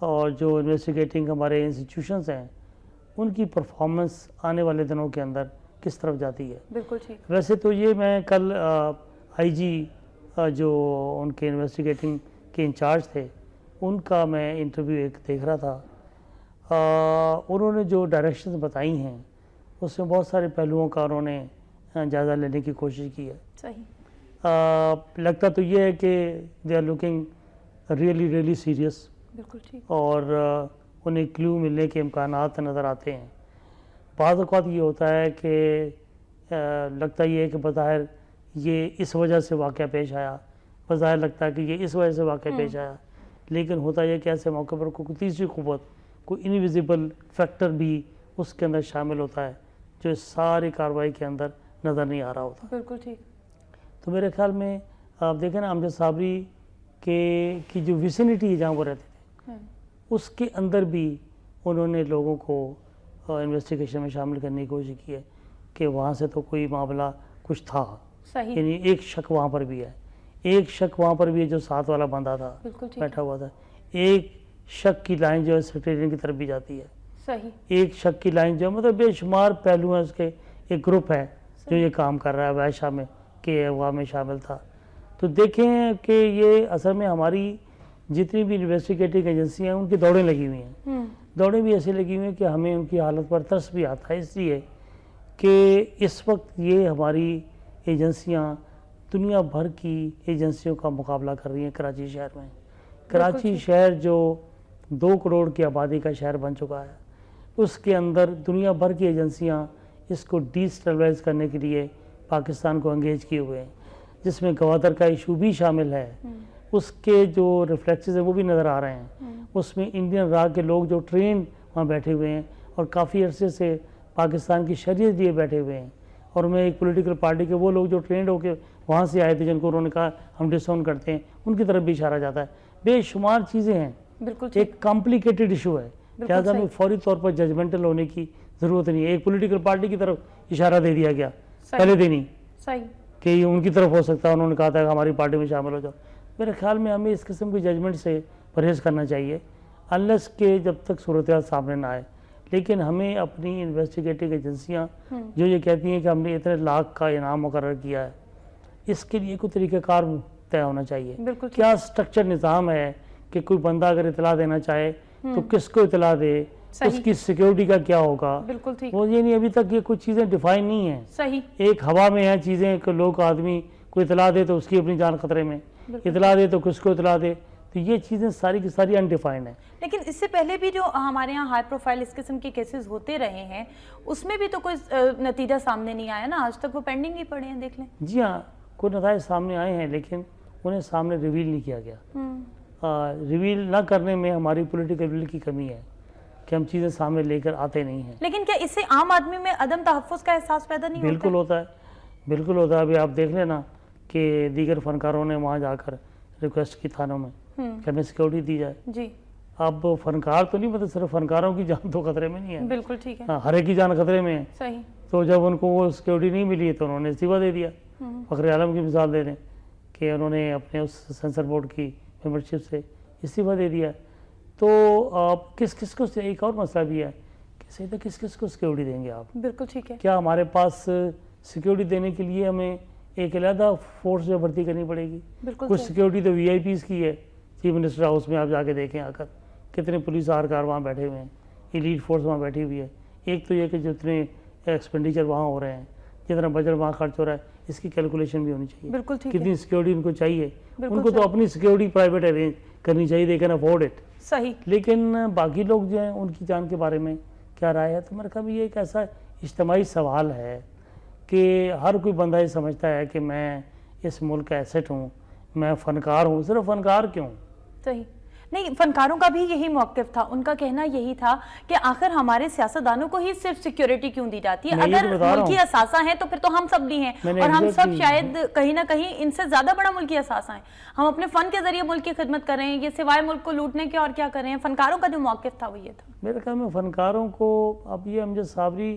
اور جو انویسٹیگیٹنگ ہمارے انسٹیٹیوشنز ہیں ان کی پرفارمنس آنے والے دنوں کے اندر کس طرف جاتی ہے. بالکل ٹھیک. ویسے تو یہ میں کل آئی جی جو ان کے انویسٹیگیٹنگ کے انچارج تھے ان کا میں انٹرویو ایک دیکھ رہا تھا. انہوں نے جو ڈائریکشنز بتائی ہیں اس میں بہت سارے پہلوؤں کا انہوں نے جائزہ لینے کی کوشش کی ہے. صحیح. لگتا تو یہ ہے کہ they are looking really serious. بالکل ٹھیک. اور انہیں کلیو ملنے کے امکانات نظر آتے ہیں. بعض اوقات یہ ہوتا ہے کہ لگتا یہ ہے کہ بظاہر یہ اس وجہ سے واقعہ پیش آیا, بظاہر لگتا ہے کہ یہ اس وجہ سے واقعہ پیش آیا, لیکن ہوتا یہ کہ ایسے موقع پر کوئی تیسری قوت, کوئی انویزیبل فیکٹر بھی اس کے اندر شامل ہوتا ہے جو اس ساری کارروائی کے اندر نظر نہیں آ رہا ہوتا. بالکل ٹھیک. تو میرے خیال میں آپ دیکھیں نا امجد صابری کی جو ویسینٹی جہاں وہ رہتے تھے اس کے اندر بھی انہوں نے لوگوں کو انویسٹیگیشن میں شامل کرنے کی کوشش کی ہے کہ وہاں سے تو کوئی معاملہ کچھ تھا. صحیح. یعنی ایک شک وہاں پر بھی ہے, ایک شک وہاں پر بھی ہے جو ساتھ والا بندہ تھا بیٹھا ہوا تھا. ایک شک کی لائن جو ہے سیکریٹری کی طرف بھی جاتی ہے. صحیح. ایک شک کی لائن جو ہے مطلب بے شمار پہلو ہیں اس کے. ایک گروپ ہے جو یہ کام کر رہا ہے وائشہ میں کہ اغوا میں شامل تھا. تو دیکھیں کہ یہ اصل میں ہماری جتنی بھی انویسٹیگیٹنگ ایجنسیاں ہیں ان کی دوڑیں لگی ہوئی ہیں. دوڑیں بھی ایسی لگی ہوئی ہیں کہ ہمیں ان کی حالت پر ترس بھی آتا ہے, اس لیے کہ اس وقت یہ ہماری ایجنسیاں دنیا بھر کی ایجنسیوں کا مقابلہ کر رہی ہیں کراچی شہر میں. کراچی شہر جو 2 کروڑ کی آبادی کا شہر بن چکا ہے, اس کے اندر دنیا بھر کی ایجنسیاں اس کو ڈیسٹیبلائز کرنے کے لیے پاکستان کو انگیج کیے ہوئے ہیں, جس میں گوادر کا ایشو بھی شامل ہے. اس کے جو ریفلیکسز ہیں وہ بھی نظر آ رہے ہیں. اس میں انڈین را کے لوگ جو ٹرینڈ وہاں بیٹھے ہوئے ہیں اور کافی عرصے سے پاکستان کی شریعت لیے بیٹھے ہوئے ہیں. اور میں ایک پولیٹیکل پارٹی کے وہ لوگ جو ٹرینڈ ہو کے وہاں سے آئے تھے جن کو انہوں نے کہا ہم ڈساؤن کرتے ہیں, ان کی طرف بھی اشارہ جاتا ہے. بے شمار چیزیں ہیں, ایک کمپلیکیٹڈ ایشو ہے, لہٰذا ہمیں فوری طور پر ججمنٹل ہونے کی ضرورت نہیں ہے. ایک پولیٹیکل پارٹی کی طرف اشارہ دے دیا گیا پہلے دن ہی کہ یہ ان کی طرف ہو سکتا ہے, انہوں نے کہا تھا کہ ہماری پارٹی میں شامل ہو جاؤ. میرے خیال میں ہمیں اس قسم کی ججمنٹ سے پرہیز کرنا چاہیے انلیس کہ جب تک صورتحال سامنے نہ آئے. لیکن ہمیں اپنی انویسٹیگیٹنگ ایجنسیاں جو یہ کہتی ہیں کہ ہم نے اتنے لاکھ کا انعام مقرر کیا ہے, اس کے لیے کوئی طریقہ کار طے ہونا چاہیے. کیا سٹرکچر نظام ہے کہ کوئی بندہ اگر اطلاع دینا چاہے تو کس کو اطلاع دے, اس کی سیکیورٹی کا کیا ہوگا, وہ یہ نہیں, ابھی تک یہ کچھ چیزیں ڈیفائن نہیں ہیں. ایک ہوا میں ہیں چیزیں کہ لوگ آدمی کو اطلاع دے تو اس کی اپنی جان خطرے میں, اطلاع دے تو کس کو اطلاع دے, تو یہ چیزیں ساری کی ساری انڈیفائنڈ ہیں. لیکن اس سے پہلے بھی جو ہمارے ہاں ہائی پروفائل اس قسم کے کیسز ہوتے رہے ہیں اس میں بھی تو کوئی نتیجہ سامنے نہیں آیا نا, آج تک وہ پینڈنگ ہی پڑے ہیں. دیکھ لیں. جی ہاں, کوئی نتائج سامنے آئے ہیں لیکن انہیں سامنے ریویل نہیں کیا گیا. ریویل نہ کرنے میں ہماری پولیٹیکل ول کی کمی ہے کہ ہم چیزیں سامنے لے کر آتے نہیں ہیں. لیکن کیا اس سے عام آدمی میں عدم تحفظ کا احساس پیدا نہیں ہوتا؟ بالکل ہوتا ہے, بالکل ہوتا ہے. ابھی آپ دیکھ لینا کہ دیگر فنکاروں نے وہاں جا کر ریکویسٹ کی تھانوں میں کہ ہمیں سیکورٹی دی جائے. جی. اب فنکار تو نہیں, مطلب صرف فنکاروں کی جان تو خطرے میں نہیں ہے. بالکل ٹھیک ہے. ہر ایک کی جان خطرے میں ہے. صحیح. تو جب ان کو وہ سیکورٹی نہیں ملی تو انہوں نے استعفیٰ دے دیا. فخر عالم کی مثال دے دیں کہ انہوں نے اپنے اس سینسر بورڈ کی ممبرشپ سے استعفیٰ دے دیا. تو آپ کس کو, ایک اور مسئلہ بھی ہے کہ سیدھا کس کو سیکورٹی دیں گے آپ؟ بالکل ٹھیک ہے. کیا ہمارے پاس سیکورٹی دینے کے لیے ہمیں ایک علیحدہ فورس میں بھرتی کرنی پڑے گی؟ کچھ سیکورٹی تو وی آئی پیز کی ہے. چیف منسٹر ہاؤس میں آپ جا کے دیکھیں آ کر کتنے پولیس اہلکار وہاں بیٹھے ہوئے ہیں, ایلیٹ فورس وہاں بیٹھی ہوئی ہے. ایک تو یہ کہ جتنے ایکسپینڈیچر وہاں ہو رہے ہیں, جتنا بجٹ وہاں خرچ ہو رہا ہے, اس کی کیلکولیشن بھی ہونی چاہیے. بالکل ٹھیک ہے. کتنی سیکورٹی ان کو چاہیے, ان کو تو اپنی سیکورٹی پرائیویٹ ارینج کرنی چاہیے, دے کین افورڈ اٹ. صحیح. لیکن باقی لوگ جو ہیں ان کی جان کے بارے میں کیا رائے ہے؟ تو میرے خیال میں یہ ایک ایسا اجتماعی سوال ہے کہ ہر کوئی بندہ یہ سمجھتا ہے کہ میں اس ملک کا ایسٹ ہوں, میں فنکار ہوں. صرف فنکار کیوں؟ صحیح نہیں, فنکاروں کا بھی یہی موقف تھا. ان کا کہنا یہی تھا کہ آخر ہمارے سیاستدانوں کو ہی صرف سیکیورٹی کیوں دی جاتی ہے؟ اگر ملکی اثاثہ ہیں تو پھر تو ہم سب بھی ہیں, اور ہم سب شاید کہیں نہ کہیں ان سے زیادہ بڑا ملکی اثاثہ ہیں. ہم اپنے فن کے ذریعے ملک کی خدمت کر رہے ہیں, یہ سوائے ملک کو لوٹنے کے اور کیا کر رہے ہیں؟ فنکاروں کا جو موقف تھا وہ یہ تھا. میرے خیال میں فنکاروں کو اب یہ امجد صابری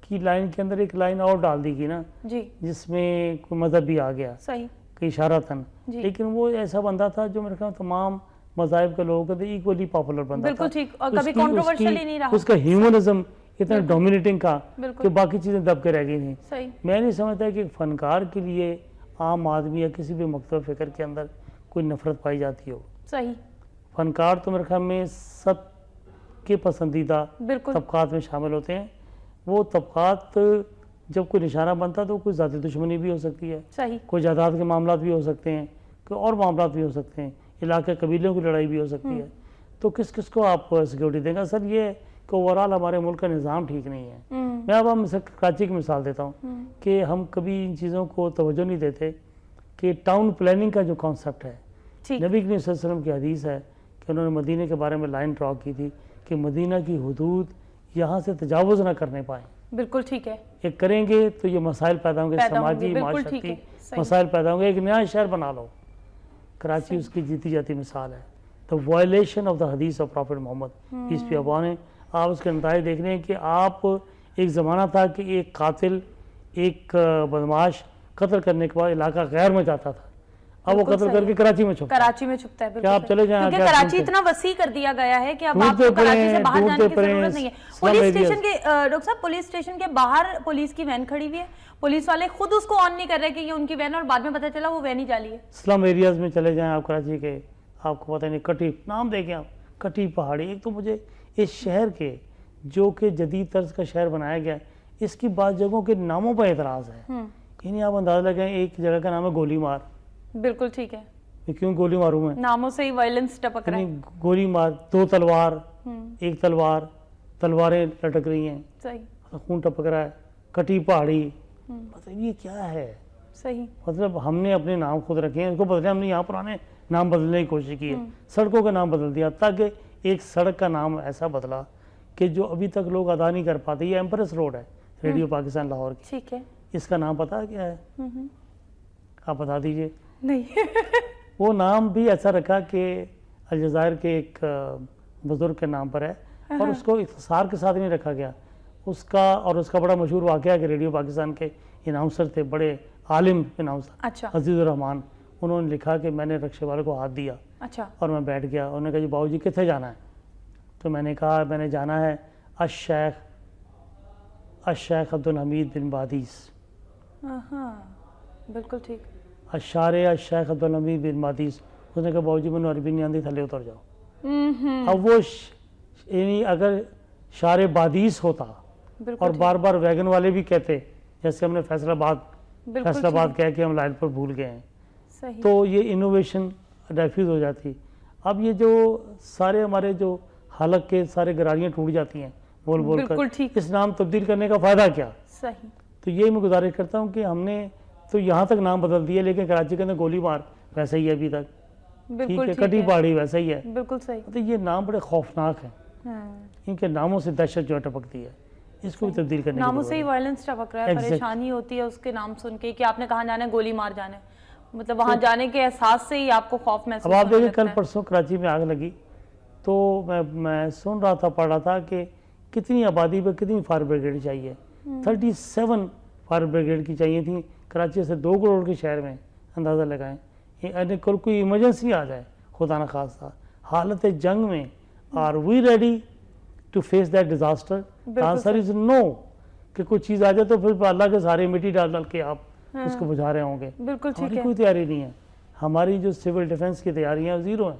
کی لائن کے اندر ایک لائن اور ڈال دی گئی نا, جی, جس میں کوئی مذہب بھی آ گیا. صحیح. کہ اشارتاً. لیکن وہ ایسا بندہ تھا جو میرے خیال تمام مذاہب کے لوگوں کے ایکولی پاپولر بنتا تھا. بالکل ٹھیک, اور کبھی کنٹروورشل ہی نہیں رہا. اس کا ہیومنزم اتنا ڈومینیٹنگ کا کہ باقی چیزیں دب کے رہ گئی تھیں. صحیح. میں نہیں سمجھتا کہ فنکار کے لیے عام آدمی یا کسی بھی مکتب فکر کے اندر کوئی نفرت پائی جاتی ہو. صحیح. فنکار تو میرے خیال میں سب کے پسندیدہ طبقات میں شامل ہوتے ہیں. وہ طبقات جب کوئی نشانہ بنتا تو کوئی ذاتی دشمنی بھی ہو سکتی ہے, صحیح, کوئی جائیداد کے معاملات بھی ہو سکتے ہیں, کوئی اور معاملات بھی ہو سکتے ہیں, علاقے قبیلوں کی لڑائی بھی ہو سکتی ہے. تو کس کس کو آپ سیکورٹی دیں گے؟ سر یہ کہ اوورآل ہمارے ملک کا نظام ٹھیک نہیں ہے. میں اب ہم کراچی کی مثال دیتا ہوں کہ ہم کبھی ان چیزوں کو توجہ نہیں دیتے کہ ٹاؤن پلاننگ کا جو کانسیپٹ ہے, نبی کریم صلی اللہ علیہ وسلم کی حدیث ہے کہ انہوں نے مدینہ کے بارے میں لائن ڈرا کی تھی کہ مدینہ کی حدود یہاں سے تجاوز نہ کرنے پائیں. بالکل ٹھیک ہے. یہ کریں گے تو یہ مسائل پیدا ہوں گے, سماجی معاشرتی مسائل پیدا ہوں گے. ایک نیا شہر بنا لو, کراچی اس کی جیتی جاتی مثال ہے. تو وائلیشن آف دا حدیث of prophet Muhammad peace be upon ہے. آپ اس کے نتائج دیکھ رہے ہیں کہ آپ ایک زمانہ تھا کہ ایک قاتل, ایک بدماش قتل کرنے کے بعد علاقہ غیر میں جاتا تھا, اب وہ قتل کر کے کراچی میں چھپتا ہے. کیا آپ چلے جائیں, کیونکہ کراچی اتنا وسیع کر دیا گیا ہے کہ اب آپ کو کراچی سے باہر جانے کی ضرورت نہیں ہے. پولیس اسٹیشن کے ڈاکٹر صاحب, پولیس اسٹیشن کے باہر پولیس کی وین کھڑی ہوئی ہے, پولیس والے خود اس کو آن نہیں کر رہے کہ یہ ان کی وین, اور بعد میں پتہ چلا وہ وین ہی جعلی ہے. اسلام ایریاز میں چلے جائیں آپ کراچی کے, آپ کو پتہ نہیں, کٹی نام دیکھیں آپ, کٹی پہاڑی. ایک تو مجھے اس شہر کے جو کہ جدید طرز کا شہر بنایا گیا ہے اس کی بعض جگہوں کے ناموں پر اعتراض ہے. یعنی آپ اندازہ لگائیں, ایک جگہ کا نام ہے گولی مار. بالکل ٹھیک ہے. کیوں گولی ماروں میں؟ ناموں سے ہی وائلنس ٹپک رہا ہے. گولی مار, دو تلوار, ایک تلوار, تلواریں لٹک رہی ہیں, صحیح, خون ٹپک رہا ہے, کٹی پہاڑی. مطلب یہ کیا ہے؟ صحیح. مطلب ہم نے اپنے نام خود رکھے ہیں, اس کو بدلے. ہم نے یہاں پرانے نام بدلنے کی کوشش کی ہے, سڑکوں کا نام بدل دیا, تاکہ ایک سڑک کا نام ایسا بدلا کہ جو ابھی تک لوگ ادا نہیں کر پاتے. یہ ایمپریس روڈ ہے ریڈیو پاکستان لاہور کی. ٹھیک ہے. اس کا نام پتہ کیا ہے؟ آپ بتا دیجئے. نہیں. وہ نام بھی ایسا رکھا کہ الجزائر کے ایک بزرگ کے نام پر ہے, اور اس کو اختصار کے ساتھ نہیں رکھا گیا. اس کا بڑا مشہور واقعہ ہے کہ ریڈیو پاکستان کے اناؤنسر تھے, بڑے عالم اناؤنسر, عزیز الرحمان. انہوں نے لکھا کہ میں نے رکشے والے کو ہاتھ دیا اور میں بیٹھ گیا. انہوں نے کہا جی باؤ جی کتنے جانا ہے؟ تو میں نے کہا میں نے جانا ہے الشیخ عبدالحمید بن بادیس. بالکل ٹھیک. الشیخ عبدالحمید بن بادیس. اس نے کہا باؤ جی میں نے عربی نہیں آتی, تھلے اتر جاؤ. اب وہ یعنی اگر شار بادیس ہوتا اور بار بار ویگن والے بھی کہتے, جیسے ہم نے فیصل آباد کہہ کے ہم لائن پر بھول گئے ہیں, تو یہ انوویشن ریفیوز ہو جاتی. اب یہ جو سارے ہمارے جو حلق کے سارے گراریاں ٹوٹ جاتی ہیں بول بول کر, اس نام تبدیل کرنے کا فائدہ کیا؟ صحیح. تو یہی میں گزارش کرتا ہوں کہ ہم نے تو یہاں تک نام بدل دیا, لیکن کراچی کے اندر گولی مار ویسا ہی ہے ابھی تک, ٹھیک ہے, کٹی پہاڑی ویسا ہی ہے. بالکل صحیح. تو یہ نام بڑے خوفناک ہیں, ان کے ناموں سے دہشت جو ٹپکتی ہے, اس کو بھی تبدیل کرنے کی ناموں سے ہی وائلنس ٹپک رہا ہے. پریشانی ہوتی ہے اس کے نام سن کے کہ آپ نے کہاں جانا ہے, گولی مار جانا ہے, مطلب وہاں جانے کے احساس سے ہی آپ کو خوف محسوس ہونے لگتا ہے. اب آپ دیکھیں کل پرسوں کراچی میں آگ لگی, تو میں سن رہا تھا, پڑھ رہا تھا کہ کتنی آبادی پہ کتنی فائر بریگیڈ چاہیے. 37 فائر بریگیڈ کی چاہیے تھیں کراچی سے 2 کروڑ کے شہر میں. اندازہ لگائیں, یعنی کل کوئی ایمرجنسی آ جائے خدا نہ خواستہ, حالت جنگ میں, are we ready to face that disaster? Answer is no. کہ کوئی چیز آ جائے تو پھر اللہ کے سارے مٹی ڈال کے آپ اس کو بجھا رہے ہوں گے. بالکل ٹھیک ہے. کوئی تیاری نہیں ہے. ہماری جو سول ڈیفنس کی تیاریاں ہیں زیرو ہیں.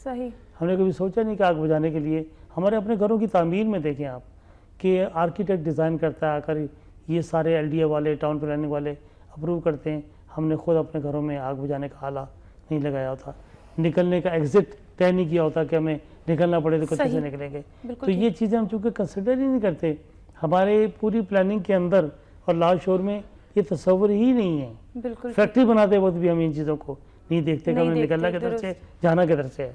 صحیح. ہم نے کبھی سوچا نہیں کہ آگ بجھانے کے لیے. ہمارے اپنے گھروں کی تعمیر میں دیکھیں آپ کہ آرکیٹیکٹ ڈیزائن کرتا ہے, آ کر یہ سارے ایل ڈی اے والے, ٹاؤن پلاننگ والے اپروو کرتے ہیں. ہم نے خود اپنے گھروں میں آگ بجھانے کا آلہ نہیں لگایا ہوتا, نکلنے کا ایگزٹ طے نہیں کیا ہوتا کہ ہمیں نکلنا پڑے تو کتنے سے نکلیں گے. تو یہ چیزیں ہم چونکہ کنسیڈر ہی نہیں کرتے, ہمارے پوری پلاننگ کے اندر اور لاہور شور میں یہ تصور ہی نہیں ہے. فیکٹری بناتے وقت بھی ہم ان چیزوں کو نہیں دیکھتے کہ ہمیں نکلنا کدھر سے, جانا کدھر سے ہے.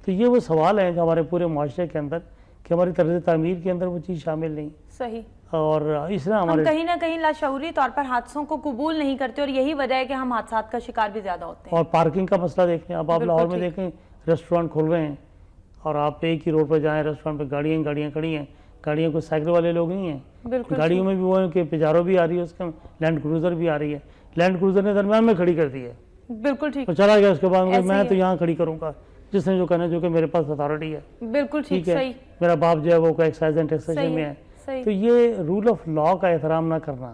تو یہ وہ سوال ہیں جو ہمارے پورے معاشرے کے اندر کہ ہماری طرز تعمیر کے اندر وہ چیز شامل نہیں. صحیح. اور اس طرح ہمارے کہیں نہ کہیں لاشعوری طور پر حادثوں کو قبول نہیں کرتے, اور یہی وجہ ہے کہ ہم حادثات کا شکار بھی زیادہ ہوتے ہیں. اور پارکنگ کا مسئلہ دیکھیں, اب آپ لاہور میں دیکھیں ریسٹورینٹ کھل رہے ہیں, اور آپ ایک ہی روڈ پر جائیں, ریسٹورینٹ پہ گاڑیاں کھڑی ہیں. گاڑیوں کو سائیکل والے لوگ نہیں ہیں, گاڑیوں میں بھی وہ ہیں کہ پجارو بھی آ رہی ہے, اس کا لینڈ کروزر بھی آ رہی ہے. لینڈ کروزر نے درمیان میں کھڑی کر دی ہے. بالکل ٹھیک. چلا گیا, اس کے بعد میں تو یہاں کھڑی کروں گا, جس نے جو کرنا جو کہ میرے پاس اتھارٹی ہے. بالکل ٹھیک ہے. میرا باپ جو ہے وہ ایکسائز اینڈ ٹیکسیشن میں ہے. تو یہ رول آف لا کا احترام نہ کرنا,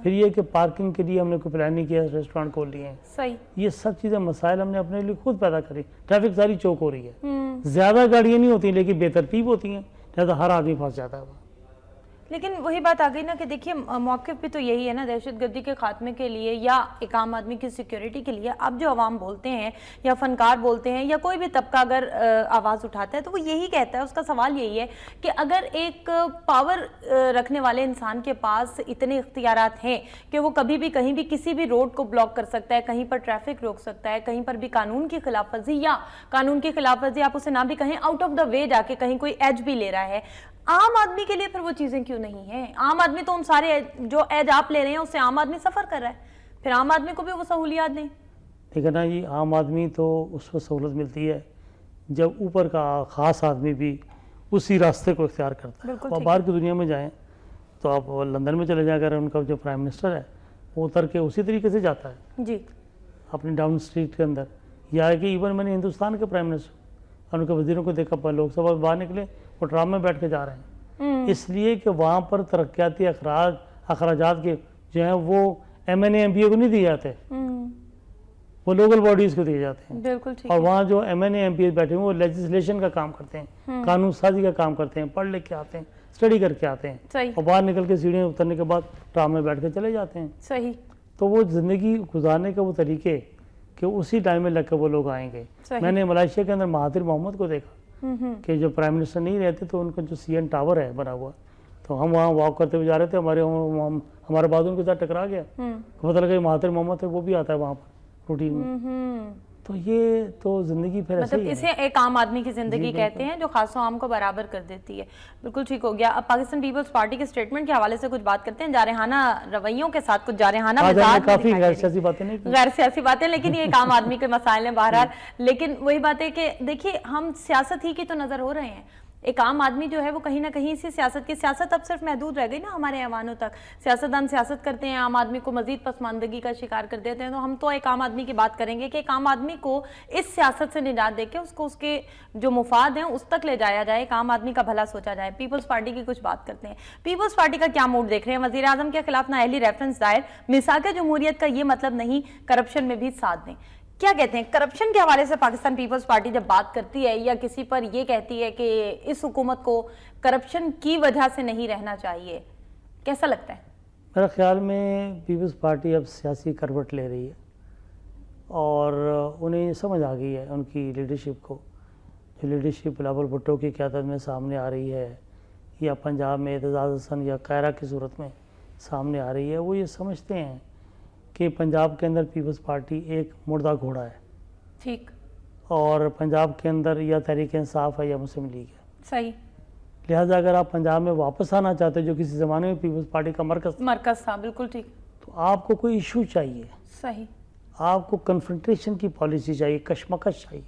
پھر یہ کہ پارکنگ کے لیے ہم نے کوئی پلان نہیں کیا, ریسٹورینٹ کھول لیے ہیں, یہ سب چیزیں مسائل ہم نے اپنے لیے خود پیدا کری. ٹریفک ساری چوک ہو رہی ہے, زیادہ گاڑیاں نہیں ہوتی لیکن بے ترتیب ہوتی ہیں, لہٰذا ہر آدمی پھنس جاتا ہے. لیکن وہی بات آ گئی نا کہ دیکھیے موقف بھی تو یہی ہے نا, دہشت گردی کے خاتمے کے لیے یا ایک عام آدمی کی سیکیورٹی کے لیے اب جو عوام بولتے ہیں یا فنکار بولتے ہیں یا کوئی بھی طبقہ اگر آواز اٹھاتا ہے تو وہ یہی کہتا ہے, اس کا سوال یہی ہے کہ اگر ایک پاور رکھنے والے انسان کے پاس اتنے اختیارات ہیں کہ وہ کبھی بھی کہیں بھی کسی بھی روڈ کو بلاک کر سکتا ہے, کہیں پر ٹریفک روک سکتا ہے, کہیں پر بھی قانون کی خلاف ورزی یا قانون کی خلاف ورزی آپ اسے نہ بھی کہیں, آؤٹ آف دا وے جا کے کہیں کوئی ایج بھی لے رہا ہے, عام آدمی کے لیے پھر وہ چیزیں کیوں نہیں ہیں؟ عام آدمی تو ان سارے جو ایج آپ لے رہے ہیں اس سے عام آدمی سفر کر رہا ہے, پھر عام آدمی کو بھی وہ سہولیات نہیں. ٹھیک ہے نا جی, عام آدمی تو اس کو سہولت ملتی ہے جب اوپر کا خاص آدمی بھی اسی راستے کو اختیار کرتا ہے. آپ باہر کی دنیا میں جائیں تو آپ لندن میں چلے جائیں, اگر ان کا جو پرائم منسٹر ہے وہ اتر کے اسی طریقے سے جاتا ہے جی اپنی ڈاؤن اسٹریٹ کے اندر. یا کہ ایون میں نے ہندوستان کے پرائم منسٹر اور ان کے وزیروں کو دیکھا, لوک سبھا باہر نکلے وہ ٹرام میں بیٹھ کے جا رہے ہیں, اس لیے کہ وہاں پر ترقیاتی اخراجات کے جو ہیں وہ MNA MPA کو نہیں دیے جاتے, وہ لوکل باڈیز کو دیے جاتے ہیں. اور وہاں جو MNA MPA بیٹھے ہیں وہ لیجسلیشن کا کام کرتے ہیں, قانون سازی کا کام کرتے ہیں, پڑھ لکھ کے آتے ہیں, اسٹڈی کر کے آتے ہیں, اور باہر نکل کے سیڑھیاں اترنے کے بعد ٹرام میں بیٹھ کے چلے جاتے ہیں. صحیح. تو وہ زندگی گزارنے کے وہ طریقے کہ اسی ٹائم میں لگ کے وہ لوگ آئیں گے. میں نے ملائیشیا کے اندر مہاتیر محمد کو دیکھا کہ جو پرائم منسٹر نہیں رہتے تو ان کا جو CN ٹاور ہے بنا ہوا, تو ہم وہاں واک کرتے ہوئے جا رہے تھے, ہمارے بعد ان کے ساتھ ٹکرا گیا, پتہ لگا مہاتیر محمد ہے وہ بھی آتا ہے وہاں پر روٹین میں. تو یہ تو زندگی پھر ایسے ہی ہے, اسے ایک عام آدمی کی زندگی کہتے ہیں جو خاص و عام کو برابر کر دیتی ہے. بالکل ٹھیک ہو گیا. اب پاکستان پیپلز پارٹی کے اسٹیٹمنٹ کے حوالے سے کچھ بات کرتے ہیں, جارحانہ رویوں کے ساتھ کچھ جارحانہ مزاج, کافی غیر سیاسی باتیں نہیں, غیر سیاسی باتیں, لیکن یہ ایک عام آدمی کے مسائل ہیں بہرحال. لیکن وہی بات ہے کہ دیکھیے ہم سیاست ہی کی تو نظر ہو رہے ہیں, ایک عام آدمی جو ہے وہ کہیں نہ کہیں اسی سیاست اب صرف محدود رہ گئی نا ہمارے ایوانوں تک. سیاستدان سیاست کرتے ہیں, عام آدمی کو مزید پسماندگی کا شکار کر دیتے ہیں. تو ہم تو ایک عام آدمی کی بات کریں گے کہ ایک عام آدمی کو اس سیاست سے نجات دے کے اس کو اس کے جو مفاد ہیں اس تک لے جایا جائے, ایک عام آدمی کا بھلا سوچا جائے. پیپلز پارٹی کی کچھ بات کرتے ہیں. پیپلز پارٹی کا کیا موڈ دیکھ رہے ہیں؟ وزیر اعظم کے خلاف نااہلی ریفرنس دائر, میثاق جمہوریت کا یہ مطلب نہیں کرپشن میں بھی ساتھ دیں. کیا کہتے ہیں کرپشن کے حوالے سے پاکستان پیپلز پارٹی جب بات کرتی ہے یا کسی پر یہ کہتی ہے کہ اس حکومت کو کرپشن کی وجہ سے نہیں رہنا چاہیے, کیسا لگتا ہے؟ میرا خیال میں پیپلز پارٹی اب سیاسی کروٹ لے رہی ہے اور انہیں سمجھ آ گئی ہے ان کی لیڈرشپ کو, جو لیڈرشپ بلاول بھٹو کی قیادت میں سامنے آ رہی ہے یا پنجاب میں اعتزاز حسن یا قائرہ کی صورت میں سامنے آ رہی ہے, وہ یہ سمجھتے ہیں کہ پنجاب کے اندر پیپلز پارٹی ایک مردہ گھوڑا ہے. ٹھیک. اور پنجاب کے اندر یا تحریک انصاف ہے یا مسلم لیگ ہے. صحیح. لہٰذا اگر آپ پنجاب میں واپس آنا چاہتے جو کسی زمانے میں پیپلز پارٹی کا مرکز تھا, بالکل ٹھیک, تو آپ کو کوئی ایشو چاہیے. صحیح. آپ کو کنفرنٹیشن کی پالیسی چاہیے, کشمکش چاہیے.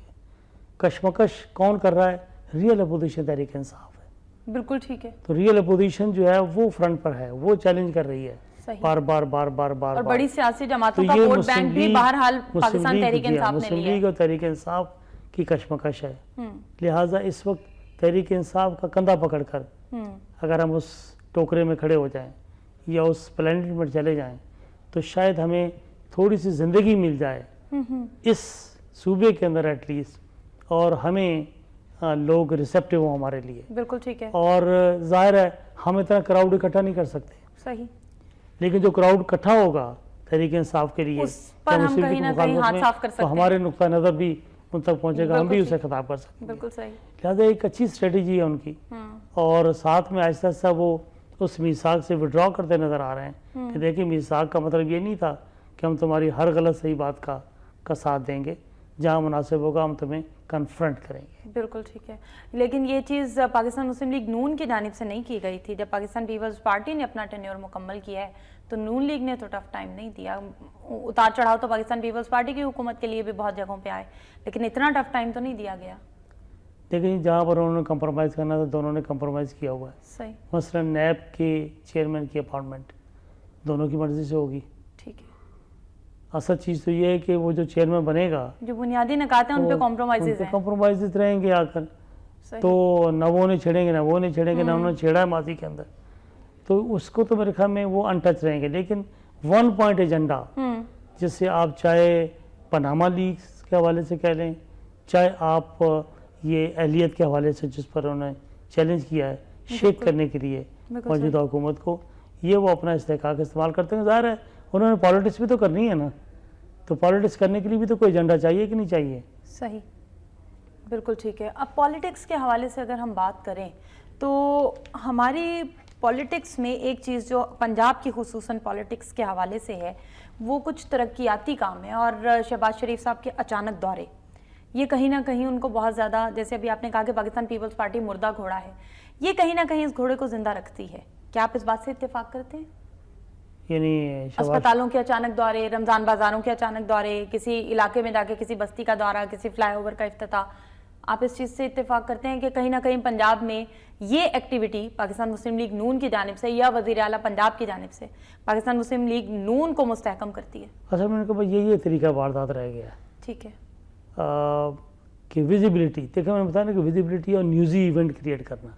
کشمکش کون کر رہا ہے؟ ریئل اپوزیشن تحریک انصاف ہے. بالکل ٹھیک ہے. تو ریئل اپوزیشن جو ہے وہ فرنٹ پر ہے, وہ چیلنج کر رہی ہے بار بار بار بار بار, اور بڑی سیاسی جماعتوں کا ووٹ بینک بھی بہرحال پاکستان تحریک انصاف نے لیا ہے. مسلم لیگ اور تحریک انصاف کی کشمکش ہے. لہٰذا اس وقت تحریک انصاف کا کندھا پکڑ کر اگر ہم اس ٹوکرے میں کھڑے ہو جائیں یا اس پلانٹ میں چلے جائیں تو شاید ہمیں تھوڑی سی زندگی مل جائے اس صوبے کے اندر ایٹ لیسٹ, اور ہمیں لوگ ریسیپٹیو ہوں ہمارے لیے. بالکل ٹھیک ہے. اور ظاہر ہے ہم اتنا کراؤڈ اکٹھا نہیں کر سکتے. صحیح. لیکن جو کراؤڈ اکٹھا ہوگا تحریک انصاف کے لیے تو ہمارے نقطہ نظر بھی ان تک پہنچے گا, ہم بھی اسے خطاب کر سکتے ہیں. بالکل صحیح. لہٰذا ایک اچھی اسٹریٹجی ہے ان کی, اور ساتھ میں آہستہ آہستہ وہ اس میثاق سے وڈرا کرتے نظر آ رہے ہیں کہ دیکھیں میثاق کا مطلب یہ نہیں تھا کہ ہم تمہاری ہر غلط صحیح بات کا ساتھ دیں گے, جہاں مناسب ہوگا ہم تمہیں کنفرنٹ کریں گے. بالکل ٹھیک ہے. لیکن یہ چیز پاکستان مسلم لیگ نون کی جانب سے نہیں کی گئی تھی. جب پاکستان پیپلز پارٹی نے اپنا ٹینیور مکمل کیا ہے تو نون لیگ نے تو ٹف ٹائم نہیں دیا. اتار چڑھاؤ تو پاکستان پیپلز پارٹی کی حکومت کے لیے بھی بہت جگہوں پہ آئے, لیکن اتنا ٹف ٹائم تو نہیں دیا گیا. لیکن جہاں پر انہوں نے کمپرومائز کرنا تھا دونوں نے کمپرومائز کیا ہوا ہے. صحیح. مثلا نیب کے چیئرمین کی اپائنٹمنٹ دونوں کی مرضی سے ہوگی. ٹھیک ہے. اصل چیز تو یہ ہے کہ وہ جو چیئرمین بنے گا جو بنیادی نکات ہیں ان پہ کمپرومائزز ہیں، کمپرومائز رہیں گے آ کر، تو نہ وہ نہیں چھیڑیں گے نہ وہ نہیں چھیڑیں گے، نہ انہوں نے چھیڑا ہے ماضی کے اندر، تو اس کو تو میرے خیال میں وہ ان ٹچ رہیں گے. لیکن ون پوائنٹ ایجنڈا جس سے آپ چاہے پاناما لیکس کے حوالے سے کہہ لیں، چاہے آپ یہ اہلیت کے حوالے سے جس پر انہوں نے چیلنج کیا ہے شیک کرنے کے لیے موجودہ حکومت کو، یہ وہ اپنا استحقاق استعمال کرتے ہیں. ظاہر ہے انہوں نے پالیٹکس بھی تو کرنی ہے نا، تو پالیٹکس کرنے کے لیے بھی تو کوئی ایجنڈا چاہیے کہ نہیں چاہیے. صحیح، بالکل ٹھیک ہے. اب پالیٹکس کے حوالے سے اگر ہم بات کریں تو ہماری پالیٹکس میں ایک چیز جو پنجاب کی خصوصاً پالیٹکس کے حوالے سے ہے وہ کچھ ترقیاتی کام ہے، اور شہباز شریف صاحب کے اچانک دورے، یہ کہیں نہ کہیں ان کو بہت زیادہ، جیسے ابھی آپ نے کہا کہ پاکستان پیپلز پارٹی مردہ گھوڑا ہے، یہ کہیں نہ کہیں اس گھوڑے کو زندہ رکھتی ہے. کیا آپ اس بات سے اتفاق کرتے ہیں؟ یعنی اسپتالوں کے اچانک دورے، رمضان بازاروں کے اچانک دورے، کسی علاقے میں جا کے کسی بستی کا دورہ، کسی فلائی اوور کا افتتاح، آپ اس چیز سے اتفاق کرتے ہیں کہ کہیں نہ کہیں پنجاب میں یہ ایکٹیویٹی پاکستان مسلم لیگ نون کی جانب سے یا وزیر اعلیٰ پنجاب کی جانب سے پاکستان مسلم لیگ نون کو مستحکم کرتی ہے؟ اصل میں کہا یہ طریقہ واردات رہ گیا ہے. ٹھیک ہے کہ ویزیبلٹی، دیکھیں میں نے بتایا نا کہ ویزیبلٹی اور نیوزی ایونٹ کریٹ کرنا.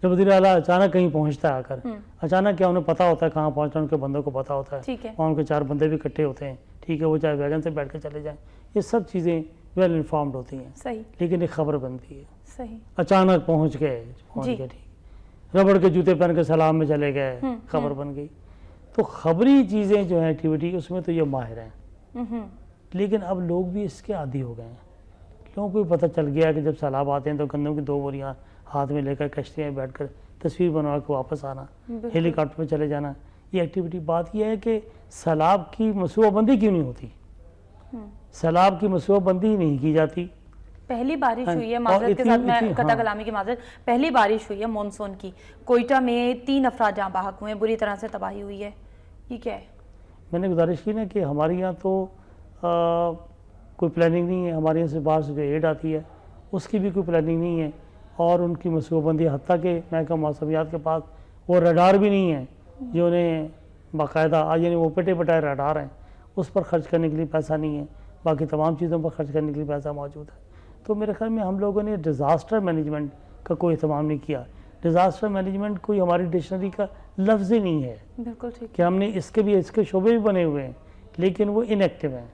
جب وزیر اعلیٰ اچانک کہیں پہنچتا ہے آ کر، اچانک کیا انہیں پتا ہوتا ہے کہاں پہنچنا، ان کے بندوں کو پتا ہوتا ہے، وہاں ان کے 4 بندے بھی اکٹھے ہوتے ہیں، ٹھیک ہے، وہ چاہے ویگن سے بیٹھ کر چلے جائیں، یہ سب چیزیں ویل انفارمڈ ہوتی ہیں. صحیح. لیکن ایک خبر بنتی ہے، صحیح، اچانک پہنچ گئے ٹھیک، ربڑ کے جوتے پہن کے سلام میں چلے گئے، خبر بن گئی. تو خبری چیزیں جو ہیں ایکٹیویٹی، اس میں تو یہ ماہر ہیں. لیکن اب لوگ بھی اس کے عادی ہو گئے ہیں. لوگوں کو بھی پتہ چل گیا کہ جب سیلاب آتے ہیں تو گندم کی 2 بوریاں ہاتھ میں لے کر کشتی میں بیٹھ کر تصویر بنوا کے واپس آنا، ہیلی کاپٹر پہ چلے جانا، یہ ایکٹیویٹی. بات یہ ہے کہ سیلاب کی منصوبہ بندی کیوں نہیں ہوتی؟ سیلاب کی منصوبہ بندی نہیں کی جاتی. پہلی بارش ہوئی ہے، معذرت کے ساتھ میں قطع کلامی کی معذرت، پہلی بارش ہوئی ہے مونسون کی، کوئٹہ میں 3 افراد جہاں بحق ہوئے ہیں، بری طرح سے تباہی ہوئی ہے. یہ کیا ہے؟ میں نے گزارش کی نا کہ ہمارے یہاں تو کوئی پلاننگ نہیں ہے. ہمارے یہاں سے باہر سے جو ایڈ آتی ہے اس کی بھی کوئی پلاننگ نہیں ہے، اور ان کی منصوبہ بندی، حتیٰ کہ محکمہ موسمیات کے پاس وہ ریڈار بھی نہیں ہے جو انہیں باقاعدہ، یعنی وہ پٹے پٹائے ریڈار ہیں، اس پر خرچ کرنے کے لیے پیسہ نہیں ہے. باقی تمام چیزوں پر خرچ کرنے کے لیے پیسہ موجود ہے. تو میرے خیال میں ہم لوگوں نے ڈیزاسٹر مینجمنٹ کا کوئی اہتمام نہیں کیا. ڈیزاسٹر مینجمنٹ کوئی ہماری ڈکشنری کا لفظ ہی نہیں ہے. بالکل ٹھیک کہ ہم نے اس کے شعبے بھی بنے ہوئے ہیں لیکن وہ ان ایکٹیو ہیں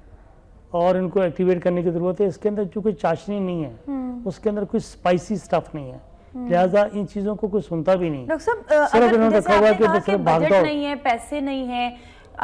اور ان کو ایکٹیویٹ کرنے کی ضرورت ہے. اس کے اندر چونکہ چاشنی نہیں ہے، اس کے اندر کوئی اسپائسی سٹف نہیں ہے، لہٰذا ان چیزوں کو کوئی سنتا بھی نہیں. ڈاکٹر صاحب، اگر جیسے آپ نے کہا کہ بجٹ نہیں ہے، پیسے نہیں ہیں،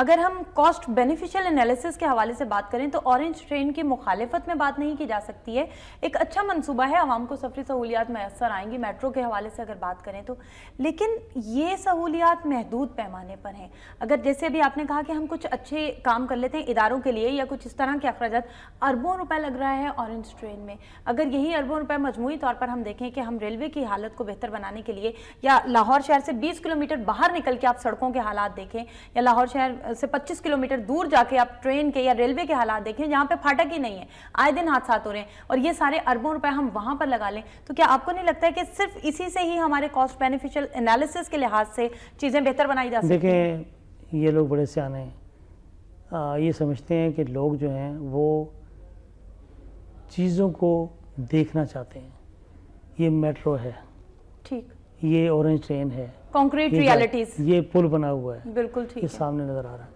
اگر ہم کاسٹ بینیفیشل انالیسس کے حوالے سے بات کریں تو اورنج ٹرین کی مخالفت میں بات نہیں کی جا سکتی ہے. ایک اچھا منصوبہ ہے، عوام کو سفری سہولیات میسر آئیں گی میٹرو کے حوالے سے اگر بات کریں تو، لیکن یہ سہولیات محدود پیمانے پر ہیں. اگر جیسے ابھی آپ نے کہا کہ ہم کچھ اچھے کام کر لیتے ہیں اداروں کے لیے یا کچھ اس طرح کے اخراجات، اربوں روپے لگ رہا ہے اورنج ٹرین میں. اگر یہی اربوں روپے مجموعی طور پر ہم دیکھیں کہ ہم ریلوے کی حالت کو بہتر بنانے کے لیے، یا لاہور شہر سے 20 کلومیٹر باہر نکل کے آپ سڑکوں کے حالات دیکھیں، یا لاہور شہر سے 25 کلومیٹر دور جا کے آپ ٹرین کے یا ریلوے کے حالات دیکھیں جہاں پہ پھاٹک ہی نہیں ہے، آئے دن حادثات ہو رہے ہیں، اور یہ سارے اربوں روپے ہم وہاں پر لگا لیں، تو کیا آپ کو نہیں لگتا ہے کہ صرف اسی سے ہی ہمارے کاسٹ بینیفیشل انالیسس کے لحاظ سے چیزیں بہتر بنائی جا سکتی ہیں؟ دیکھیں یہ لوگ بڑے سیانے ہیں، یہ سمجھتے ہیں کہ لوگ جو ہیں وہ چیزوں کو دیکھنا چاہتے ہیں. یہ میٹرو ہے، ٹھیک، یہ اورنج ٹرین ہے، کانکریٹ ریالٹیز، یہ پل بنا ہوا ہے، بالکل ٹھیک، یہ سامنے نظر آ رہا ہے.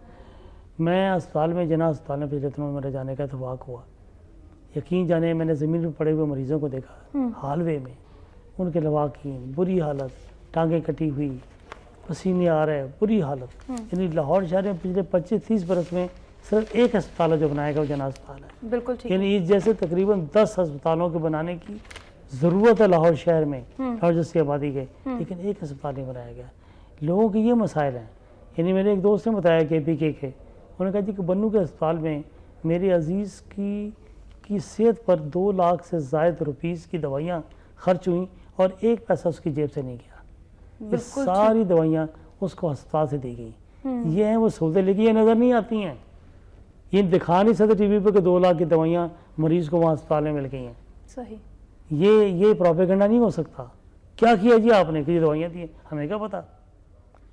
میں اسپتال میں جنا اسپتال میں پچھلے دنوں میرے جانے کا اتفاق ہوا. یقین جانے میں نے زمین پر پڑے ہوئے مریضوں کو دیکھا ہال وے میں، ان کے لواحقین، بری حالت، ٹانگیں کٹی ہوئی، پسینے آ رہے، بری حالت. یعنی لاہور شہر میں پچھلے 25-30 برس میں صرف ایک ہسپتال ہے جو بنایا گیا، وہ جنا اسپتال ہے. بالکل ٹھیک. یعنی اس جیسے تقریباً 10 ہسپتالوں کے بنانے کی ضرورت ہے لاہور شہر میں، لاہور جیسی آبادی کے، لیکن ایک ہسپتال نہیں بنایا گیا. لوگوں کے یہ مسائل ہیں. یعنی میرے ایک دوست نے بتایا کہ پی کے انہوں نے کہا جی کہ بنو کے اسپتال میں میرے عزیز کی صحت پر 2 لاکھ سے زائد روپیز کی دوائیاں خرچ ہوئیں اور 1 پیسہ اس کی جیب سے نہیں گیا. یہ ساری دوائیاں اس کو ہسپتال سے دی گئیں. یہ ہیں وہ سہولتیں، لیکن یہ نظر نہیں آتی ہیں. یہ دکھا نہیں سکتے ٹی وی پہ کہ 2 لاکھ کی دوائیاں مریض کو وہاں اسپتال میں مل گئی ہیں. صحیح. یہ پروپیگنڈا نہیں ہو سکتا. کیا کیا جی آپ نے کہ یہ دوائیاں دی ہیں؟ ہمیں کیا پتا،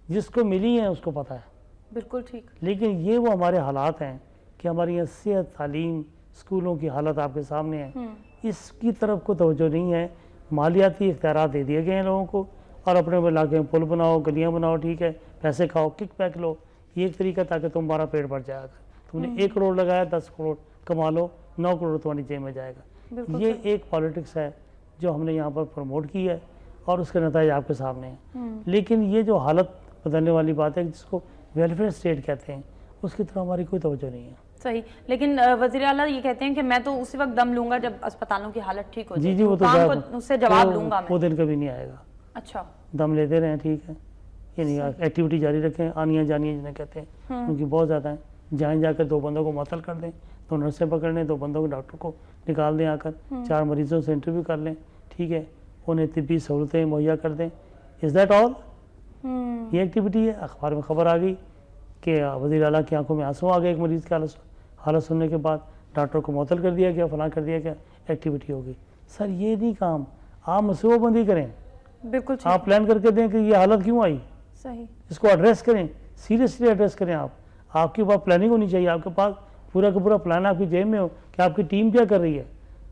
جس کو ملی ہیں اس کو پتا ہے. بالکل ٹھیک. لیکن یہ وہ ہمارے حالات ہیں کہ ہماری یہاں صحت، تعلیم، اسکولوں کی حالت آپ کے سامنے ہے، اس کی طرف کو توجہ نہیں ہے. مالیاتی اختیارات دے دیے گئے ہیں لوگوں کو، اور اپنے علاقے میں پل بناؤ، گلیاں بناؤ، ٹھیک ہے، پیسے کھاؤ، کک بیک لو. یہ ایک طریقہ تاکہ تمہارا پیٹ بھر جائے گا. تم نے 1 کروڑ لگایا، 10 کروڑ کما لو، 9 کروڑ تمہاری جیب میں جائے گا. یہ ایک پالیٹکس ہے جو ہم نے یہاں پر پروموٹ کی ہے، اور اس کے نتائج آپ کے سامنے ہیں. لیکن یہ جو حالت بدلنے والی بات ہے جس کو ویلفیئر اسٹیٹ کہتے ہیں، اس کی طرف ہماری کوئی توجہ نہیں ہے. صحیح. لیکن وزیر اعلیٰ یہ کہتے ہیں کہ میں تو اسی وقت دم لوں گا جب اسپتالوں کی حالت ٹھیک ہو جائے. جی وہ تو اس سے جواب لوں گا میں. وہ دن کبھی نہیں آئے گا. اچھا. دم لیتے رہیں، ٹھیک ہے، یعنی ایکٹیویٹی جاری رکھیں. آنیاں جانیاں جنہیں کہتے ہیں ان کی بہت زیادہ ہیں. جائیں جا کر 2 بندوں کو معطل کر دیں، 2 نرسیں پکڑ لیں، 2 بندوں کو ڈاکٹر کو نکال دیں، آ کر 4 مریضوں سے انٹرویو کر لیں، ٹھیک ہے، انہیں طبی سہولتیں مہیا کر دیں. Is that all? یہ ایکٹیویٹی ہے. اخبار میں خبر آ گئی کہ وزیر اعلیٰ کی آنکھوں میں آنسو آ گئے ایک مریض کی حالت سننے کے بعد، ڈاکٹر کو معطل کر دیا گیا، فلاں کر دیا گیا، ایکٹیویٹی ہو گئی. سر یہ نہیں کام. آپ منصوبہ بندی کریں. بالکل. آپ پلان کر کے دیں کہ یہ حالت کیوں آئی. صحیح. اس کو ایڈریس کریں، سیریسلی ایڈریس کریں. آپ کے پاس پلاننگ ہونی چاہیے. آپ کے پاس پورا کا پورا پلان آپ کی جیب میں ہو کہ آپ کی ٹیم کیا کر رہی ہے،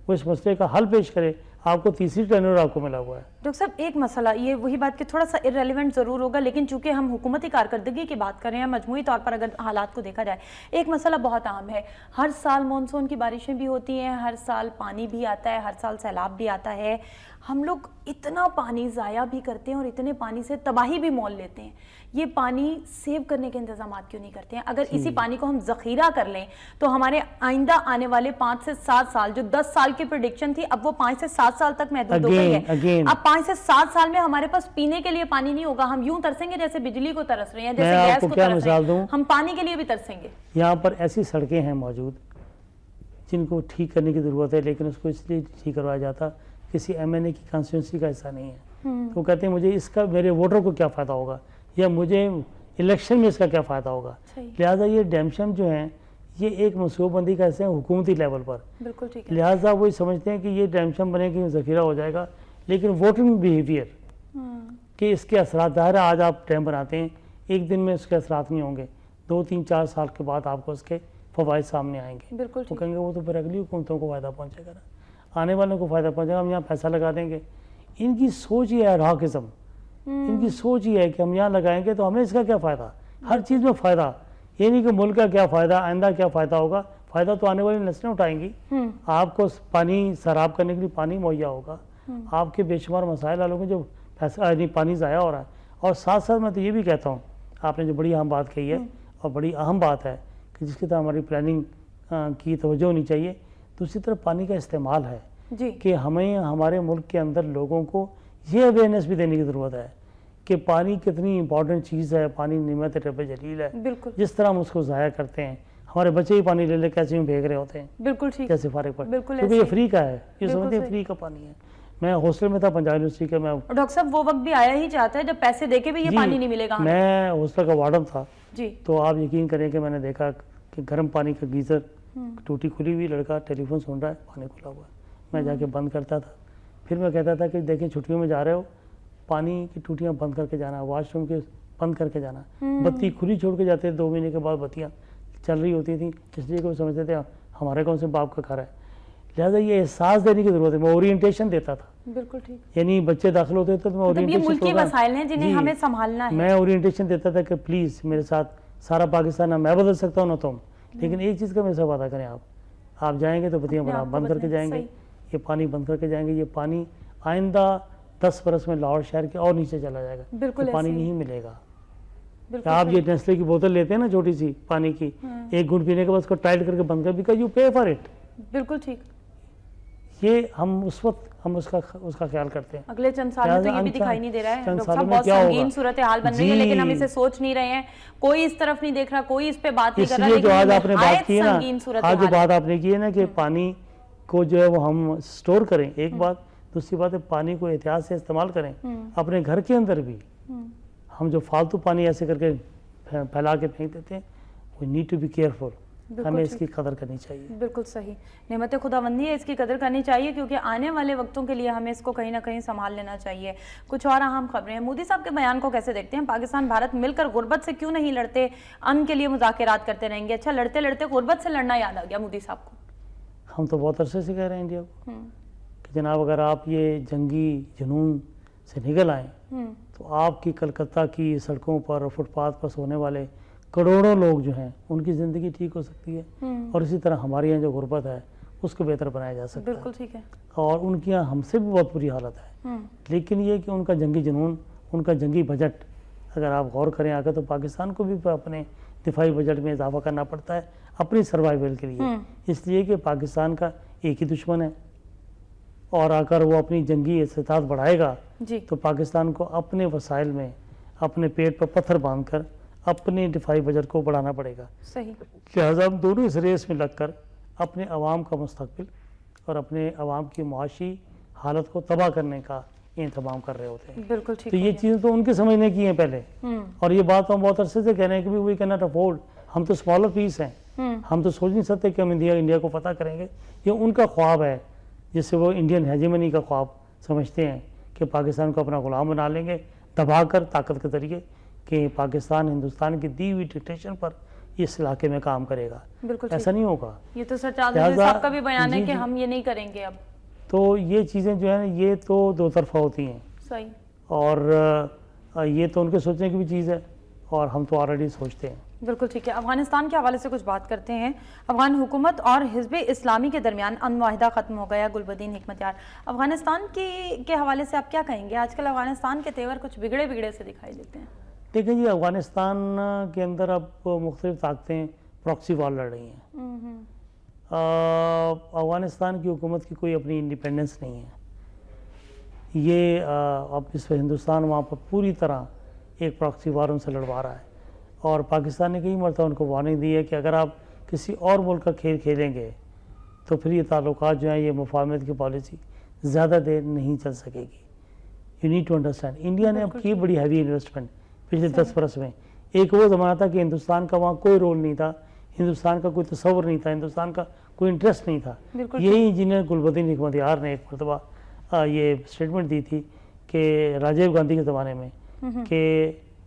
وہ اس مسئلے کا حل پیش کرے. آپ کو تیسری ٹرینر آپ کو ملا ہوا ہے. ڈاکٹر صاحب ایک مسئلہ، یہ وہی بات کہ تھوڑا سا ارریلیونٹ ضرور ہوگا، لیکن چونکہ ہم حکومتی کارکردگی کی بات کر رہے ہیں، مجموعی طور پر اگر حالات کو دیکھا جائے، ایک مسئلہ بہت عام ہے. ہر سال مونسون کی بارشیں بھی ہوتی ہیں، ہر سال پانی بھی آتا ہے، ہر سال سیلاب بھی آتا ہے. ہم لوگ اتنا پانی ضائع بھی کرتے ہیں اور اتنے پانی سے تباہی بھی مول لیتے ہیں. یہ پانی سیو کرنے کے انتظامات کیوں نہیں کرتے ہیں؟ اگر اسی پانی کو ہم ذخیرہ کر لیں تو ہمارے آئندہ آنے والے 5 سے 7 سال، جو 10 سال کی پریڈکشن تھی، اب وہ 5 سے 7 سال تک محدود ہو گئی ہے. اب 5 سے 7 سال میں ہمارے پاس پینے کے لیے پانی نہیں ہوگا. ہم یوں ترسیں گے جیسے بجلی کو ترس رہے ہیں، جیسے گیس کو ترس رہے ہیں. ہم پانی کے لیے بھی ترسیں گے. یہاں پر ایسی سڑکیں ہیں موجود جن کو ٹھیک کرنے کی ضرورت ہے، لیکن اس کو اس لیے ٹھیک کروایا جاتا کسی ایم این اے کی کانسٹیٹوئنسی کا حصہ نہیں ہے. وہ کہتے ہیں مجھے اس کا میرے ووٹر کو کیا فائدہ ہوگا، یا مجھے الیکشن میں اس کا کیا فائدہ ہوگا. لہٰذا یہ ڈیمشن جو ہیں یہ ایک منصوبہ بندی کا حصہ ہے حکومتی لیول پر. بالکل ٹھیک ہے. لہٰذا وہ سمجھتے ہیں کہ یہ ڈیمشن بنے گی، ذخیرہ ہو جائے گا. لیکن ووٹنگ بیہیویئر کہ اس کے اثرات ظاہر ہے، آج آپ ڈیم بناتے ہیں، ایک دن میں اس کے اثرات نہیں ہوں گے. 2 3 4 سال کے بعد آپ کو اس کے فوائد سامنے آئیں گے. بالکل. وہ کہیں گے وہ تو پھر اگلی حکومتوں کو فائدہ پہنچے گا، آنے والوں کو فائدہ پہنچے گا، ہم یہاں پیسہ لگا دیں گے. ان کی سوچ یہ ہے راکزم. ان کی سوچ یہ ہے کہ ہم یہاں لگائیں گے تو ہمیں اس کا کیا فائدہ. ہر چیز میں فائدہ، یہ نہیں کہ ملک کا کیا فائدہ، آئندہ کیا فائدہ ہوگا. فائدہ تو آنے والی نسلیں اٹھائیں گی. آپ کو پانی سیراب کرنے کے لیے پانی مہیا ہوگا. آپ کے بے شمار مسائل حل ہوں گے جو پیسہ پانی ضائع ہو رہا ہے. اور ساتھ ساتھ میں تو یہ بھی کہتا ہوں، آپ نے جو بڑی اہم بات کہی ہے اور بڑی اہم بات ہے کہ جس کی طرح ہماری پلاننگ کی توجہ ہونی چاہیے. دوسری طرف پانی کا استعمال ہے کہ ہمیں ہمارے ملک کے اندر لوگوں کو یہ اویئرنیس بھی دینے کی ضرورت ہے کہ پانی کتنی امپورٹنٹ چیز ہے. پانی نعمت رب جلیل ہے. جس طرح ہم اس کو ضائع کرتے ہیں، ہمارے بچے ہی پانی لے لے کیسے ہوں بھیگ رہے ہوتے ہیں. بالکل ٹھیک. کیسے فارغ پڑ، کیونکہ یہ فری کا ہے، یہ سمجھتے ہیں فری کا پانی ہے. میں ہاسٹل میں تھا پنجاب یونیورسٹی کا. میں ڈاکٹر صاحب وہ وقت بھی آیا ہی جاتا ہے جب پیسے دے کے بھی یہ پانی نہیں ملے گا. میں ہاسٹل کا وارڈن تھا تو آپ یقین کریں کہ میں نے دیکھا کہ گرم پانی کا گیزر ٹوٹی کھلی ہوئی، لڑکا ٹیلی فون سن رہا ہے، پانی کھلا ہوا ہے. میں جا کے بند کرتا تھا. پھر میں کہتا تھا کہ دیکھیں چھٹیوں میں جا رہے ہو، پانی کی ٹوٹیاں بند کر کے جانا، واش روم کے بند کر کے جانا. بتی کھلی چھوڑ کے جاتے 2 مہینے کے بعد بتیاں چل رہی ہوتی تھیں، اس لیے کہ وہ سمجھتے تھے ہمارے کون سے باپ کا گھر ہے. لہٰذا یہ احساس دینے کی ضرورت ہے. میں اورینٹیشن دیتا تھا. بالکل ٹھیک. یعنی بچے داخل ہوتے تھے تو میں اورینٹیشن، ملک کے مسائل ہیں جنہیں ہمیں سنبھالنا ہے، میں اورینٹیشن دیتا تھا کہ پلیز میرے ساتھ سارا پاکستان نہ میں بدل سکتا ہوں نہ تم، لیکن ایک چیز کا میرے سے وعدہ کریں، آپ جائیں گے تو بتیاں بند کر کے جائیں گے، یہ پانی بند کر کے جائیں گے. یہ پانی آئندہ 10 برس میں لاہور شہر کے اور نیچے چلا جائے گا. پانی نہیں ملے گا. آپ یہ نیسلے کی بوتل لیتے ہیں نا چھوٹی سی پانی کی، 1 گھونٹ پینے کے بعد اس کو ٹائٹ کر کے بند کر، because you pay for it. بالکل ٹھیک. یہ ہم اس وقت ہم اس کا خیال کرتے ہیں. اگلے چند سال میں تو یہ بھی دکھائی نہیں دے رہا ہے. ڈاکٹر صاحب بہت سنگین صورتحال بن رہی ہے، لیکن ہم اسے سوچ نہیں رہے ہیں. کوئی اس طرف نہیں دیکھ رہا، کوئی اس پہ بات نہیں کر رہا. جو آج آپ نے بات کی ہے نا، آج جو بات آپ نے کی ہے نا کہ پانی کو جو ہے وہ ہم سٹور کریں، ایک بات. دوسری بات ہے پانی کو احتیاط سے استعمال کریں. اپنے گھر کے اندر بھی ہم جو فالتو پانی ایسے کر کے پھیلا کے پھینک دیتے ہیں، we need to be careful. ہمیں اس کی قدر کرنی چاہیے. بالکل صحیح. نعمت خداوندی ہے, اس کی قدر کرنی چاہیے کیونکہ آنے والے وقتوں کے لیے ہمیں اس کو کہیں نہ کہیں سنبھال لینا چاہیے. کچھ اور اہم خبریں ہیں. مودی صاحب کے بیان کو کیسے دیکھتے ہیں؟ پاکستان بھارت مل کر غربت سے کیوں نہیں لڑتے, امن کے لیے مذاکرات کرتے رہیں گے. اچھا, لڑتے لڑتے غربت سے لڑنا یاد آ گیا مودی صاحب کو. ہم تو بہت عرصے سے کہہ رہے ہیں انڈیا کو کہ جناب اگر آپ یہ جنگی جنون سے نکل آئیں تو آپ کی کلکتہ کی سڑکوں پر فٹ پاتھ پر سونے والے کروڑوں لوگ جو ہیں ان کی زندگی ٹھیک ہو سکتی ہے, اور اسی طرح ہمارے یہاں جو غربت ہے اس کو بہتر بنایا جا سکتا ہے. بالکل ٹھیک ہے. اور ان کی یہاں ہم سے بھی بہت بری حالت ہے, لیکن یہ کہ ان کا جنگی جنون, ان کا جنگی بجٹ اگر آپ غور کریں آگے تو پاکستان کو بھی اپنے دفاعی بجٹ میں اضافہ کرنا پڑتا ہے اپنی سروائیول کے لیے, اس لیے کہ پاکستان کا ایک ہی دشمن ہے, اور اگر وہ اپنی جنگی استطاعت بڑھائے گا تو پاکستان کو اپنے وسائل میں اپنے پیٹ پر پتھر باندھ کر اپنے دفاعی بجٹ کو بڑھانا پڑے گا. صحیح. لہٰذا ہم دونوں اس ریس میں لگ کر اپنے عوام کا مستقبل اور اپنے عوام کی معاشی حالت کو تباہ کرنے کا انتظام کر رہے ہوتے ہیں. بالکل ٹھیک. تو یہ چیزیں تو ان کے سمجھنے کی ہیں پہلے, اور یہ بات ہم بہت عرصے سے کہہ رہے ہیں کہ وی کین ناٹ افورڈ, ہم تو اسمالر پیس ہیں, ہم تو سوچ نہیں سکتے کہ ہم انڈیا کو فتح کریں گے. یہ ان کا خواب ہے جس سے وہ انڈین ہیجیمنی کا خواب سمجھتے ہیں کہ پاکستان کو اپنا غلام بنا لیں گے دبا کر طاقت کے ذریعے, کہ پاکستان ہندوستان کی دی ہوئی ڈکٹیشن پر اس علاقے میں کام کرے گا. بالکل ایسا نہیں ہوگا. یہ تو سر چودھری صاحب کا بھی بیان ہے کہ ہم یہ نہیں کریں گے اب. تو یہ چیزیں جو ہیں یہ تو دو طرفہ ہوتی ہیں. صحیح. اور یہ تو ان کے سوچنے کی بھی چیز ہے, اور ہم تو آلریڈی سوچتے ہیں. بالکل ٹھیک ہے. افغانستان کے حوالے سے کچھ بات کرتے ہیں. افغان حکومت اور حزب اسلامی کے درمیان امن معاہدہ ختم ہو گیا. گلبدین حکمتیار, افغانستان کے حوالے سے آپ کیا کہیں گے؟ آج کل افغانستان کے تیور کچھ بگڑے سے دکھائی دیتے ہیں. دیکھیں جی, افغانستان کے اندر اب مختلف طاقتیں پراکسی وار لڑ رہی ہیں. افغانستان کی حکومت کی کوئی اپنی انڈیپینڈنس نہیں ہے. یہ اب اس وقت ہندوستان وہاں پر پوری طرح ایک پراکسی وار ان سے لڑوا رہا ہے, اور پاکستان نے کئی مرتبہ ان کو وارننگ دی ہے کہ اگر آپ کسی اور ملک کا کھیل کھیلیں گے تو پھر یہ تعلقات جو ہیں, یہ مفاہمت کی پالیسی زیادہ دیر نہیں چل سکے گی. You need to understand, India نے اب کی بڑی ہیوی انویسٹمنٹ پچھلے 10 برس میں. ایک وہ زمانہ تھا کہ ہندوستان کا وہاں کوئی رول نہیں تھا, ہندوستان کا کوئی تصور نہیں تھا, ہندوستان کا کوئی انٹرسٹ نہیں تھا. یہی انجینئر گلبدین حکمتیار نے ایک مرتبہ یہ اسٹیٹمنٹ دی تھی کہ راجیو گاندھی کے زمانے میں کہ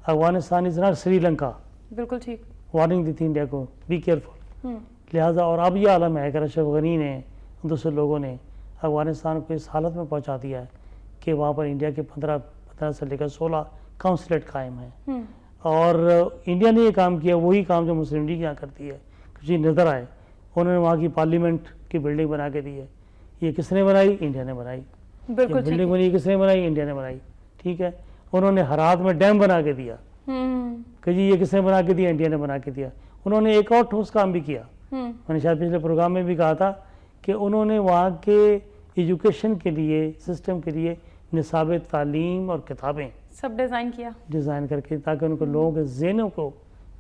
افغانستان از ناٹ سری لنکا. بالکل ٹھیک. وارننگ دی تھی انڈیا کو, بی کیئرفل. لہٰذا اور اب یہ عالم ہے کہ اشرف غنی نے دوسرے لوگوں نے افغانستان کو اس حالت میں پہنچا دیا ہے کہ وہاں پر انڈیا کے 15 سے لے کر 16 کونسلیٹ قائم ہیں. اور انڈیا نے یہ کام کیا, وہی کام جو مسلم لیگ یہاں کرتی ہے. کچھ نظر آئے, انہوں نے وہاں کی پارلیمنٹ کی بلڈنگ بنا کے دی ہے. یہ کس نے بنائی؟ انڈیا نے بنائی. بلڈنگ بنی کس نے بنائی؟ انڈیا نے بنائی. ٹھیک ہے. انہوں نے ہرات میں ڈیم بنا کے دیا کہ جی یہ کس نے بنا کے دیا؟ انڈیا نے بنا کے دیا. انہوں نے ایک اور ٹھوس کام بھی کیا, میں نے شاید پچھلے پروگرام میں بھی کہا تھا کہ انہوں نے وہاں کے ایجوکیشن کے لیے, سسٹم کے لیے نصاب تعلیم اور کتابیں سب ڈیزائن کر کے, تاکہ ان کو لوگوں کے ذہنوں کو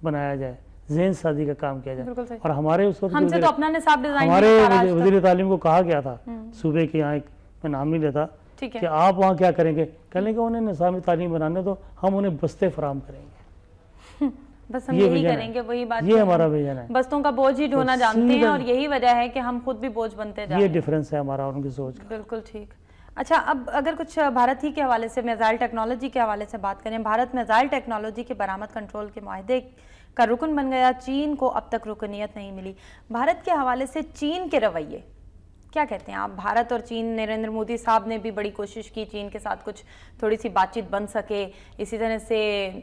بنایا جائے, ذہن سازی کا کام کیا جائے. اور ہمارے اس وقت ہمارے وزیر تعلیم کو کہا گیا تھا صوبے کے, یہاں ایک میں نام نہیں لیتا, کہ آپ وہاں کیا کریں گے؟ کہنے کہ انہیں نصاب تعلیم بنانے تو ہم انہیں بستے فراہم کریں گے. بس ہم یہی کریں گے, وہی بات. یہ ہمارا ویژن ہے. بستوں کا بوجھ ہی ڈھونا جانتے ہیں, اور یہی وجہ ہے کہ ہم خود بھی بوجھ بنتے جا رہے ہیں. یہ ڈیفرنس ہے ہمارا ان کی سوچ کا. بالکل ٹھیک. اچھا, اب اگر کچھ بھارت ہی کے حوالے سے, میزائل ٹیکنالوجی کے حوالے سے بات کریں. بھارت میزائل ٹیکنالوجی کے برآمد کنٹرول کے معاہدے کا رکن بن گیا. چین کو اب تک رکنیت نہیں ملی. بھارت کے حوالے سے چین کے رویے کیا کہتے ہیں آپ؟ بھارت اور چین, نریندر مودی صاحب نے بھی بڑی کوشش کی چین کے ساتھ کچھ تھوڑی سی بات چیت بن سکے. اسی طرح سے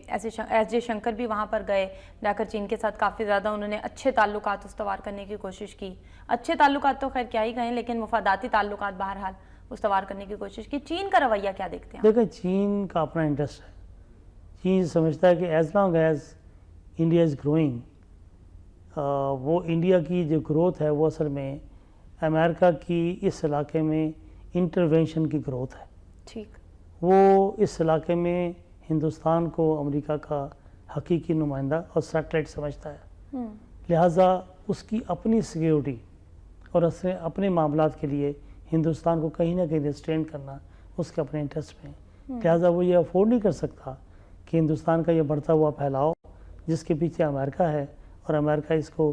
ایس جے شنکر بھی وہاں پر گئے, جا کر چین کے ساتھ کافی زیادہ انہوں نے اچھے تعلقات استوار کرنے کی کوشش کی. اچھے تعلقات تو خیر کیا ہی کہیں, لیکن مفاداتی تعلقات بہرحال استوار کرنے کی کوشش کی. چین کا رویہ کیا دیکھتے ہیں؟ دیکھیں, چین کا اپنا انٹرسٹ ہے. چین سمجھتا ہے کہ as long as India is growing, وہ انڈیا کی جو گروتھ ہے وہ اصل میں امریکہ کی اس علاقے میں انٹروینشن کی گروتھ ہے. ٹھیک. وہ اس علاقے میں ہندوستان کو امریکہ کا حقیقی نمائندہ اور سیٹلائٹ سمجھتا ہے. لہٰذا اس کی اپنی سیکیورٹی اور اپنے معاملات کے لیے ہندوستان کو کہیں نہ کہیں ریسٹرین کرنا اس کے اپنے انٹرسٹ میں. لہٰذا وہ یہ افورڈ نہیں کر سکتا کہ ہندوستان کا یہ بڑھتا ہوا پھیلاؤ جس کے پیچھے امریکہ ہے, اور امریکہ اس کو